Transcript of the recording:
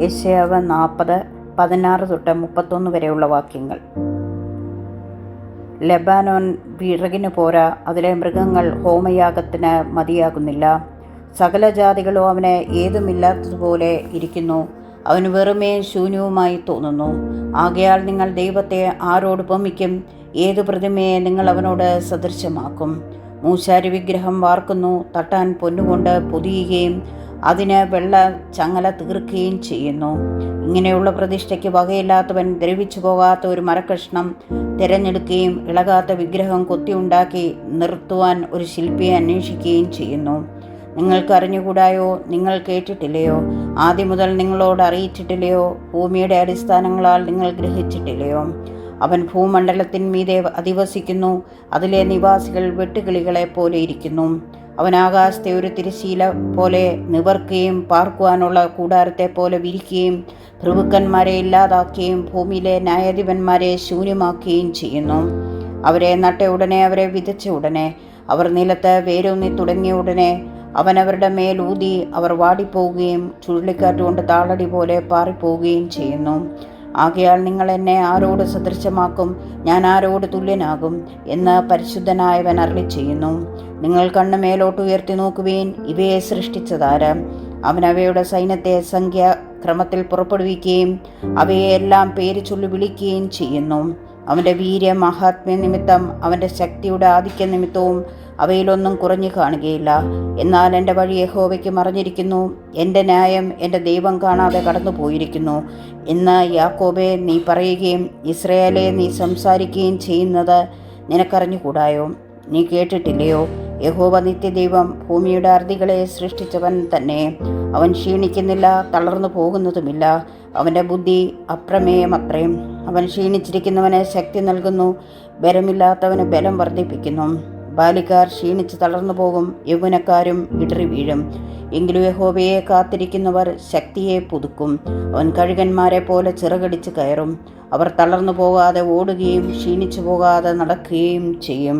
യെശയ്യാവ് 40:16-31 വരെയുള്ള വാക്യങ്ങൾ. ലെബാനോൻ വിറകിന് പോരാ, അതിലെ മൃഗങ്ങൾ ഹോമയാഗത്തിന് മതിയാകുന്നില്ല. സകല ജാതികളും അവന് ഏതുമില്ലാത്തതുപോലെ ഇരിക്കുന്നു. അവന് വെറുമേ ശൂന്യവുമായി തോന്നുന്നു. ആകയാൽ നിങ്ങൾ ദൈവത്തെ ആരോട് ഉപമിക്കും? ഏതു പ്രതിമയെ നിങ്ങൾ അവനോട് സദൃശമാക്കും? മൂശാരി വിഗ്രഹം വാർക്കുന്നു, തട്ടാൻ പൊന്നുകൊണ്ട് പൊതിയുകയും അതിന് വെള്ള ചങ്ങല തീർക്കുകയും ചെയ്യുന്നു. ഇങ്ങനെയുള്ള പ്രതിഷ്ഠയ്ക്ക് വകയില്ലാത്തവൻ ദ്രവിച്ചു പോകാത്ത ഒരു മരക്കഷ്ണം തിരഞ്ഞെടുക്കുകയും ഇളകാത്ത വിഗ്രഹം കൊത്തിയുണ്ടാക്കി നിർത്തുവാൻ ഒരു ശില്പിയെ അന്വേഷിക്കുകയും ചെയ്യുന്നു. നിങ്ങൾക്ക് അറിഞ്ഞുകൂടായോ? നിങ്ങൾ കേട്ടിട്ടില്ലയോ? ആദ്യം മുതൽ നിങ്ങളോട് അറിയിച്ചിട്ടില്ലയോ? ഭൂമിയുടെ അടിസ്ഥാനങ്ങളാൽ നിങ്ങൾ ഗ്രഹിച്ചിട്ടില്ലയോ? അവൻ ഭൂമണ്ഡലത്തിന്മീതെ അധിവസിക്കുന്നു. അതിലെ നിവാസികൾ വെട്ടുകിളികളെ പോലെ ഇരിക്കുന്നു. അവൻ ആകാശത്തെ ഒരു തിരശ്ശീല പോലെ നിവർക്കുകയും പാർക്കുവാനുള്ള കൂടാരത്തെ പോലെ വിരിക്കുകയും പ്രഭുക്കന്മാരെ ഇല്ലാതാക്കുകയും ഭൂമിയിലെ ന്യായാധിപന്മാരെ ശൂന്യമാക്കുകയും ചെയ്യുന്നു. അവരെ നട്ട ഉടനെ, അവരെ വിതച്ച ഉടനെ, അവർ നിലത്ത് വേരൂന്നി തുടങ്ങിയ ഉടനെ അവനവരുടെ മേലൂതി അവർ വാടിപ്പോവുകയും ചുഴലിക്കാറ്റുകൊണ്ട് താളടി പോലെ പാറിപ്പോവുകയും ചെയ്യുന്നു. ആകയാൽ നിങ്ങൾ എന്നെ ആരോട് സദൃശമാക്കും? ഞാൻ ആരോട് തുല്യനാകും എന്ന് പരിശുദ്ധനായവൻ അരുളിച്ചെയ്യുന്നു. നിങ്ങൾ കണ്ണ് മേലോട്ട് ഉയർത്തി നോക്കുവീൻ. ഇവയെ സൃഷ്ടിച്ചതാര്? അവൻ അവയുടെ സൈന്യത്തെ സംഖ്യാക്രമത്തിൽ പുറപ്പെടുവിക്കുകയും അവയെ എല്ലാം പേര് ചൊല്ലി വിളിക്കുകയും ചെയ്യുന്നു. അവൻ്റെ വീര്യ മഹാത്മ്യ നിമിത്തം, അവൻ്റെ ശക്തിയുടെ ആധിക്യ നിമിത്തവും അവയിലൊന്നും കുറഞ്ഞു കാണുകയില്ല. എന്നാൽ എൻ്റെ വഴി യഹോവയ്ക്ക് മറഞ്ഞിരിക്കുന്നു, എൻ്റെ ന്യായം എൻ്റെ ദൈവം കാണാതെ കടന്നു പോയിരിക്കുന്നു എന്ന് യാക്കോബേ നീ പറയുകയും ഇസ്രായേലേ നീ സംസാരിക്കുകയും ചെയ്യുന്നത് നിനക്കറിഞ്ഞുകൂടായോ? നീ കേട്ടിട്ടില്ലയോ? യഹോവ നിത്യദൈവം, ഭൂമിയുടെ അർദികളെ സൃഷ്ടിച്ചവൻ തന്നെ. അവൻ ക്ഷീണിക്കുന്നില്ല, തളർന്നു പോകുന്നതുമില്ല. അവൻ്റെ ബുദ്ധി അപ്രമേയമത്രയും. അവൻ ക്ഷീണിച്ചിരിക്കുന്നവന് ശക്തി നൽകുന്നു, ബലമില്ലാത്തവന് ബലം വർദ്ധിപ്പിക്കുന്നു. ബാലികാർ ക്ഷീണിച്ച് തളർന്നു പോകും, യൗവനക്കാരും ഇടറി വീഴും. എങ്കിലും യഹോവയെ കാത്തിരിക്കുന്നവർ ശക്തിയെ പുതുക്കും. അവൻ കഴുകന്മാരെ പോലെ ചിറകടിച്ച് കയറും. അവർ തളർന്നു പോകാതെ ഓടുകയും ക്ഷീണിച്ചു പോകാതെ നടക്കുകയും ചെയ്യും.